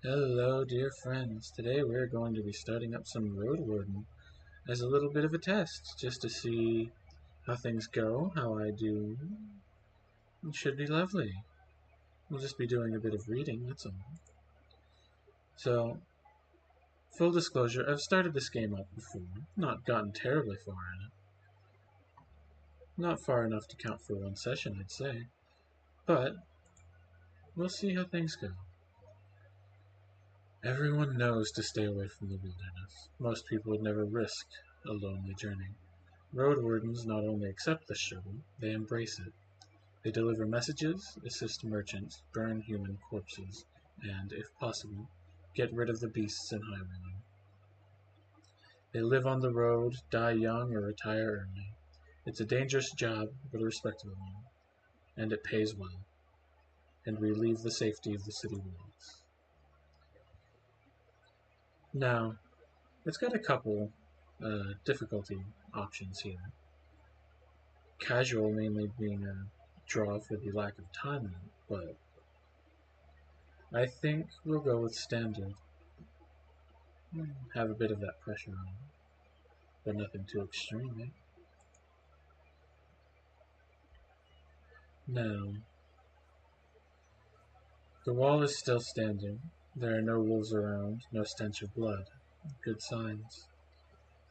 Hello, dear friends. Today we're going to be starting up some Roadwarden as a little bit of a test, just to see how things go, how I do. It should be lovely. We'll just be doing a bit of reading, that's all. So, full disclosure, I've started this game up before. Not gotten terribly far in it. Not far enough to count for one session, I'd say. But, we'll see how things go. Everyone knows to stay away from the wilderness. Most people would never risk a lonely journey. Road wardens not only accept this struggle, they embrace it. They deliver messages, assist merchants, burn human corpses, and, if possible, get rid of the beasts and highwaymen. They live on the road, die young, or retire early. It's a dangerous job, but a respectable one. And it pays well. And we leave the safety of the city walls. Now, it's got a couple difficulty options here. Casual mainly being a draw for the lack of time in it, but I think we'll go with standard. Have a bit of that pressure on, but nothing too extreme, eh? Now, the wall is still standing. There are no wolves around, no stench of blood. Good signs.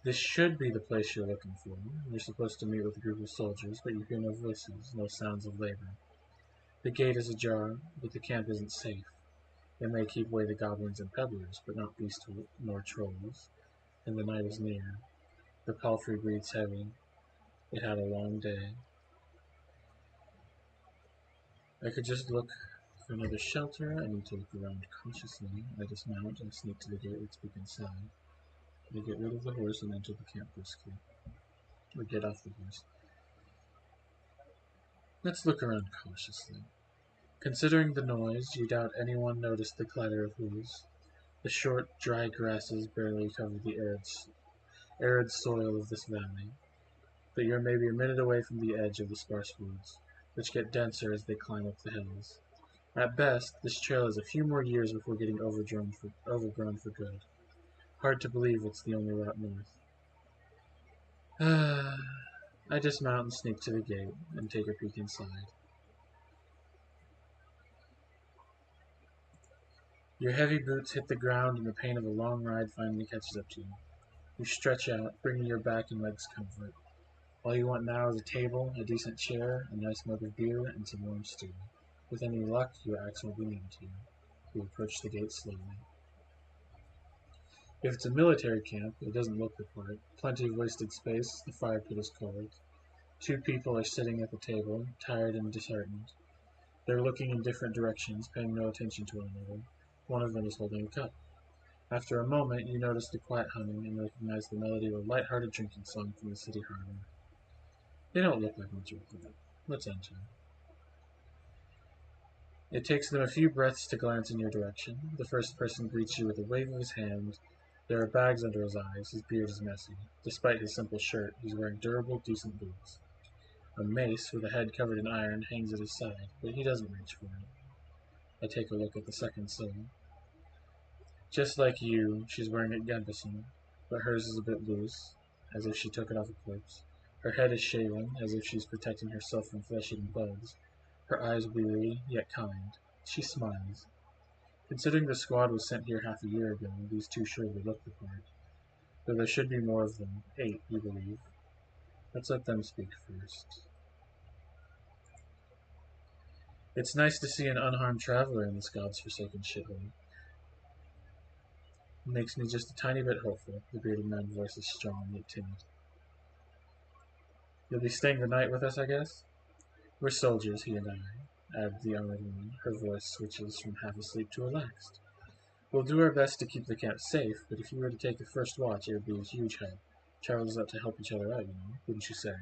This should be the place you're looking for. You're supposed to meet with a group of soldiers, but you hear no voices, no sounds of labor. The gate is ajar, but the camp isn't safe. It may keep away the goblins and peddlers, but not beasts nor trolls. And the night is near. The palfrey breathes heavy. It had a long day. I could just look for another shelter. I need to look around cautiously. I dismount and sneak to the gate and speak inside. I get rid of the horse and enter the camp briskly. Or get off the horse. Let's look around cautiously. Considering the noise, you doubt anyone noticed the clatter of hooves. The short, dry grasses barely cover the arid soil of this valley, but you're maybe a minute away from the edge of the sparse woods, which get denser as they climb up the hills. At best, this trail is a few more years before getting overgrown for good. Hard to believe it's the only route north. I dismount and sneak to the gate and take a peek inside. Your heavy boots hit the ground and the pain of a long ride finally catches up to you. You stretch out, bringing your back and legs comfort. All you want now is a table, a decent chair, a nice mug of beer, and some warm stew. With any luck, your axe will be near to you. You approach the gate slowly. If it's a military camp, it doesn't look the part. Plenty of wasted space, the fire pit is cold. Two people are sitting at the table, tired and disheartened. They're looking in different directions, paying no attention to one another. One of them is holding a cup. After a moment, you notice the quiet humming and recognize the melody of a light-hearted drinking song from the city harbor. They don't look like much of a group. Let's enter. It takes them a few breaths to glance in your direction. The first person greets you with a wave of his hand. There are bags under his eyes. His beard is messy. Despite his simple shirt, he's wearing durable, decent boots. A mace with a head covered in iron hangs at his side, but he doesn't reach for it. I take a look at the second soul. Just like you, she's wearing a gambeson, but hers is a bit loose, as if she took it off a corpse. Her head is shaven, as if she's protecting herself from flesh-eating bugs. Her eyes weary, yet kind. She smiles. Considering the squad was sent here half a year ago, these two surely look the part. Though there should be more of them. 8, you believe. Let's let them speak first. It's nice to see an unharmed traveler in this god's forsaken shithole. Makes me just a tiny bit hopeful. The bearded man's voice is strong, yet timid. You'll be staying the night with us, I guess? We're soldiers, he and I, added the armored woman. Her voice switches from half asleep to relaxed. We'll do our best to keep the camp safe, but if you were to take the first watch, it would be a huge help. Travelers ought to help each other out, you know, wouldn't you say?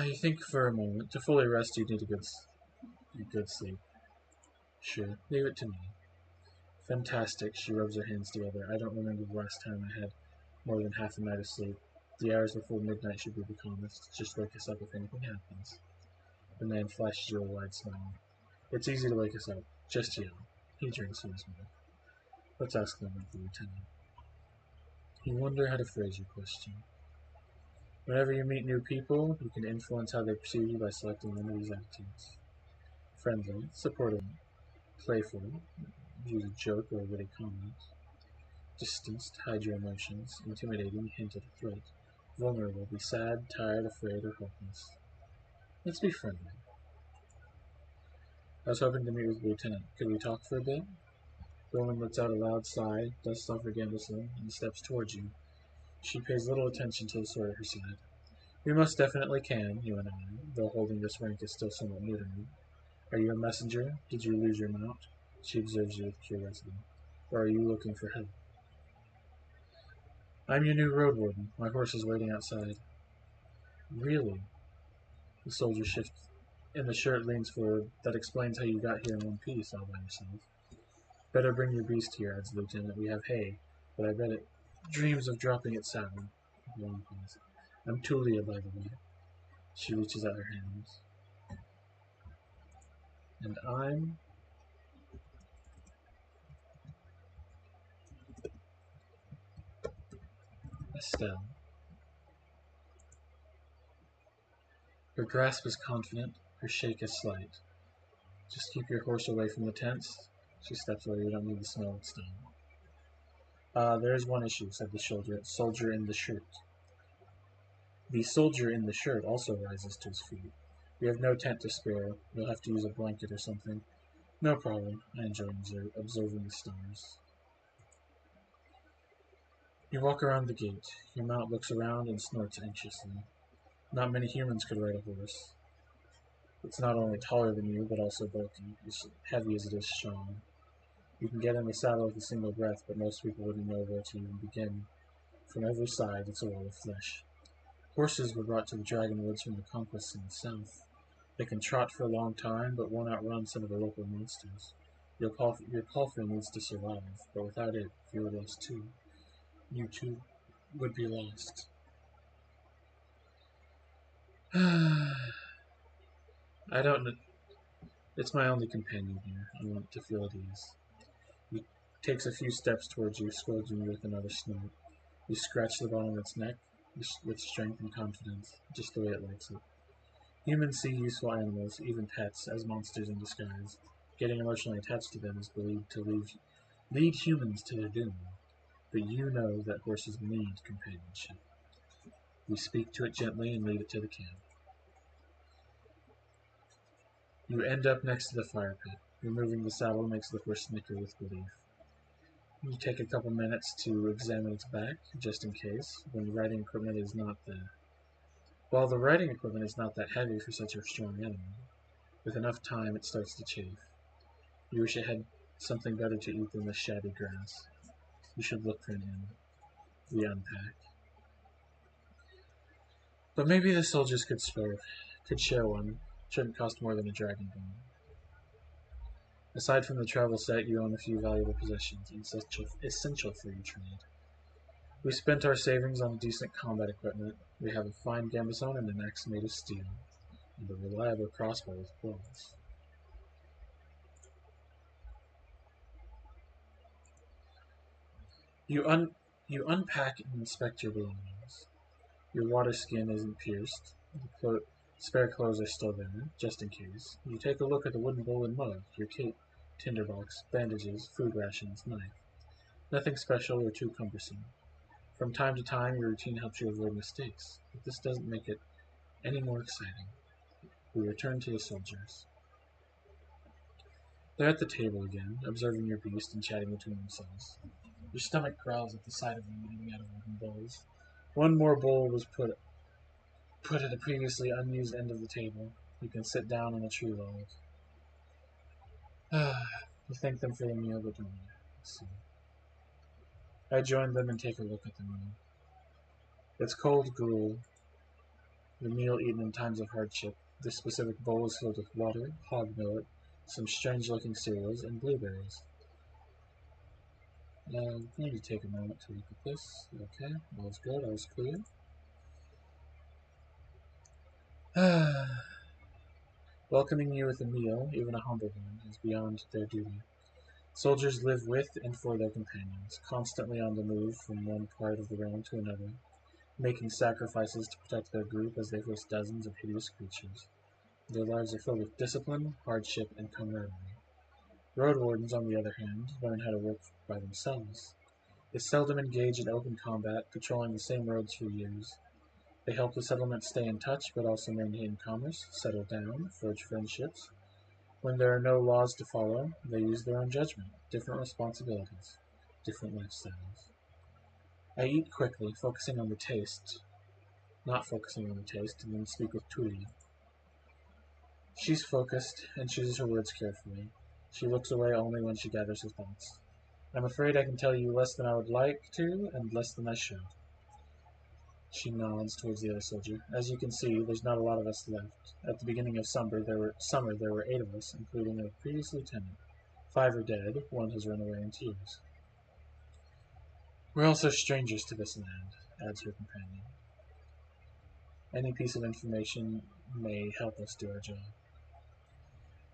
You think for a moment. To fully rest, you'd need a good sleep. Sure, leave it to me. Fantastic, she rubs her hands together. I don't remember the last time I had more than half a night of sleep. The hours before midnight should be the calmest. Just wake us up if anything happens. The man flashes you a wide smile. It's easy to wake us up. Just yell. He drinks from his mouth. Let's ask them of the lieutenant. You wonder how to phrase your question. Whenever you meet new people, you can influence how they perceive you by selecting one of these attitudes. Friendly, supportive, playful, use a joke or a witty comment. Distanced, hide your emotions. Intimidating, hint at a threat. Vulnerable, be sad, tired, afraid, or hopeless. Let's be friendly. I was hoping to meet with the lieutenant. Could we talk for a bit? The woman lets out a loud sigh, dusts off her gambeson, and steps towards you. She pays little attention to the sword at her side. We most definitely can, you and I, though holding this rank is still somewhat new to me. Are you a messenger? Did you lose your mount? She observes you with curiosity. Or are you looking for help? I'm your new Roadwarden. My horse is waiting outside. Really? The soldier shifts in the shirt leans forward. That explains how you got here in one piece, all by yourself. Better bring your beast here, adds the lieutenant. We have hay, but I bet it dreams of dropping its saddle. Long pause. I'm Tulia, by the way. She reaches out her hands. And I'm Estelle. Her grasp is confident, her shake is slight. Just keep your horse away from the tents. She steps away, we don't need the smell of stone. There is one issue, said the soldier in the shirt. The soldier in the shirt also rises to his feet. We have no tent to spare. You'll have to use a blanket or something. No problem. I enjoy observing the stars. You walk around the gate. Your mount looks around and snorts anxiously. Not many humans could ride a horse. It's not only taller than you, but also bulky, as heavy as it is strong. You can get in the saddle with a single breath, but most people wouldn't know where to even begin. From every side, it's a wall of flesh. Horses were brought to the Dragonwoods from the conquests in the south. They can trot for a long time, but won't outrun some of the local monsters. Your palfrey needs to survive, but without it, you are lost too. You too would be lost. I don't know. It's my only companion here. I want to feel at ease. He takes a few steps towards you, scolding you with another snort. You scratch the bottom of its neck with strength and confidence, just the way it likes it. Humans see useful animals, even pets, as monsters in disguise. Getting emotionally attached to them is believed to lead humans to their doom. But you know that horses need companionship. We speak to it gently and lead it to the camp. You end up next to the fire pit. Removing the saddle makes the horse snicker with relief. You take a couple minutes to examine its back, just in case, when the riding equipment is not While the riding equipment is not that heavy for such a strong animal, with enough time it starts to chafe. You wish it had something better to eat than this shabby grass. You should look for an inn. We unpack. But maybe the soldiers could share one. Shouldn't cost more than a dragon bone. Aside from the travel set, you own a few valuable possessions, essential for your trade. We spent our savings on decent combat equipment. We have a fine gambeson and an axe made of steel, and a reliable crossbow with bolts. You unpack and inspect your belongings. Your water skin isn't pierced. The spare clothes are still there, just in case. You take a look at the wooden bowl and mug, your cape, tinderbox, bandages, food rations, knife. Nothing special or too cumbersome. From time to time, your routine helps you avoid mistakes, but this doesn't make it any more exciting. We return to the soldiers. They're at the table again, observing your beast and chatting between themselves. Your stomach growls at the sight of them eating out of wooden bowls. One more bowl was put at a previously unused end of the table. You can sit down on a tree log. You thank them for the meal, but don't see. I join them and take a look at the meal. It's cold gruel, the meal eaten in times of hardship. This specific bowl is filled with water, hog millet, some strange-looking cereals, and blueberries. I'm going to take a moment to look at this. Okay, all's good, all's clear. Welcoming you with a meal, even a humble one, is beyond their duty. Soldiers live with and for their companions, constantly on the move from one part of the realm to another, making sacrifices to protect their group as they face dozens of hideous creatures. Their lives are filled with discipline, hardship, and camaraderie. Roadwardens, on the other hand, learn how to work by themselves. They seldom engage in open combat, patrolling the same roads for years. They help the settlement stay in touch, but also maintain commerce, settle down, forge friendships. When there are no laws to follow, they use their own judgment, different responsibilities, different lifestyles. I eat quickly, not focusing on the taste, and then speak with Tulia. She's focused and chooses her words carefully. She looks away only when she gathers her thoughts. I'm afraid I can tell you less than I would like to, and less than I should. She nods towards the other soldier. As you can see, there's not a lot of us left. At the beginning of summer, there were 8 of us, including a previous lieutenant. 5 are dead, 1 has run away in tears. We're also strangers to this land, adds her companion. Any piece of information may help us do our job.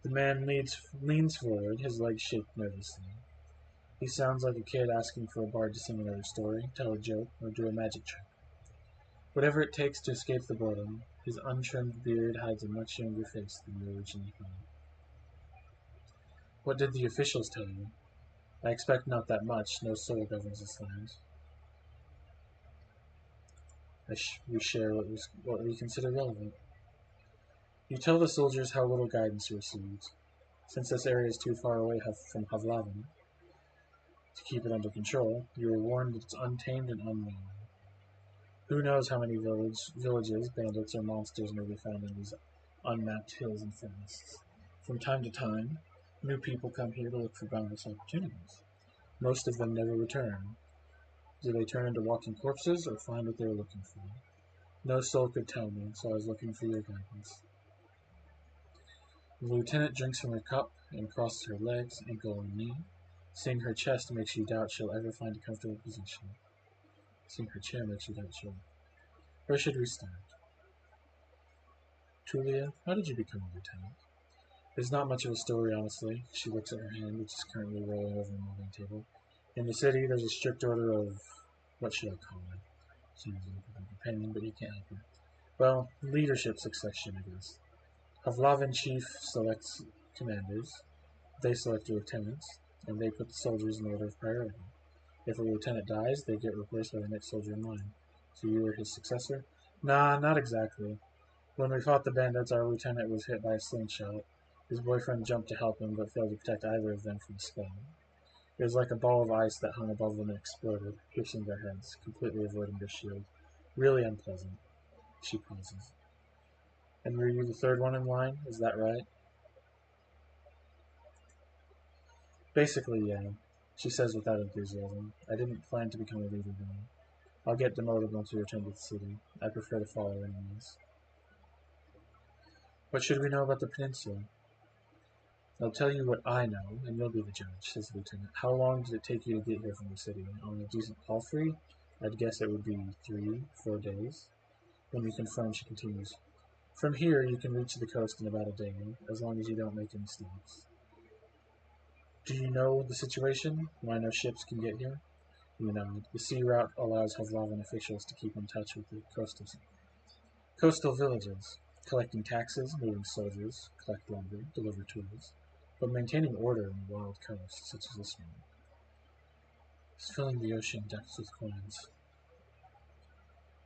The man leans forward, his legs shake nervously. He sounds like a kid asking for a bard to sing another story, tell a joke, or do a magic trick. Whatever it takes to escape the boredom, his untrimmed beard hides a much younger face than you originally thought. What did the officials tell you? I expect not that much, no soul governs this land. We share what we consider relevant. You tell the soldiers how little guidance you received. Since this area is too far away from Havlavin to keep it under control, you were warned that it's untamed and unknown. Who knows how many villages, bandits, or monsters may be found in these unmapped hills and forests. From time to time, new people come here to look for boundless opportunities. Most of them never return. Do they turn into walking corpses or find what they were looking for? No soul could tell me, so I was looking for your guidance. The lieutenant drinks from her cup and crosses her legs, ankle and knee. Seeing her chest makes you doubt she'll ever find a comfortable position. Seeing her chair makes you doubt she'll... Where should we start? Tulia, how did you become a lieutenant? There's not much of a story, honestly. She looks at her hand, which is currently rolling over a moving table. In the city, there's a strict order of... what should I call it? She was a companion, but you can't help her. Well, leadership succession, I guess. Havlavin chief selects commanders. They select lieutenants, and they put the soldiers in order of priority. If a lieutenant dies, they get replaced by the next soldier in line. So you were his successor? Nah, not exactly. When we fought the bandits, our lieutenant was hit by a slingshot. His boyfriend jumped to help him, but failed to protect either of them from the spell. It was like a ball of ice that hung above them and exploded, piercing their heads, completely avoiding their shield. Really unpleasant. She pauses. And were you the third one in line? Is that right? Basically, yeah. She says without enthusiasm. I didn't plan to become a leader then. I'll get demoted once we return to the city. I prefer to follow enemies. What should we know about the peninsula? I'll tell you what I know, and you'll be the judge, says the lieutenant. How long did it take you to get here from the city? On a decent palfrey? I'd guess it would be 3-4 days. When you confirm, she continues. From here, you can reach the coast in about a day, as long as you don't make any stops. Do you know the situation? Why no ships can get here? You know, the sea route allows Havlavan officials to keep in touch with the coastal villages, collecting taxes, moving soldiers, collect lumber, deliver tools, but maintaining order on a wild coast such as this one is filling the ocean depths with coins.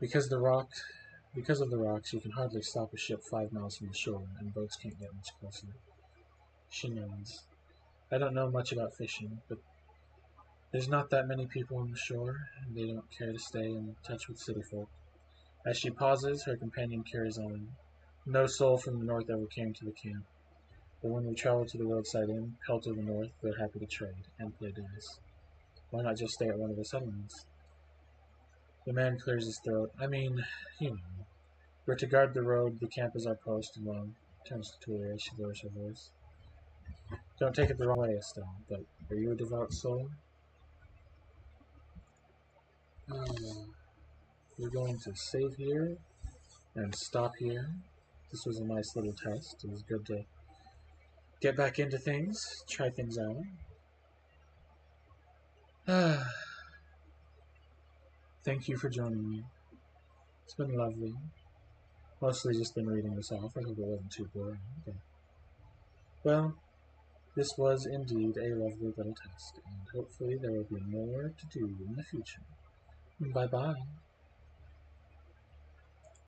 Because of the rocks, you can hardly stop a ship 5 miles from the shore, and boats can't get much closer. She nods. I don't know much about fishing, but there's not that many people on the shore, and they don't care to stay in touch with city folk. As she pauses, her companion carries on. No soul from the north ever came to the camp, but when we travel to the roadside inn, held to the north, they're happy to trade and play dice. Why not just stay at one of the settlements? The man clears his throat. I mean, you know. We're to guard the road, the camp is our post, and well, turns to Tulia as she lowers her voice. Don't take it the wrong way, Estelle, but are you a devout soul? We're going to save here and stop here. This was a nice little test. It was good to get back into things, try things out. Thank you for joining me. It's been lovely. Mostly just been reading this off. I hope it wasn't too boring. But, well, this was indeed a lovely little test, and hopefully there will be more to do in the future. Bye bye.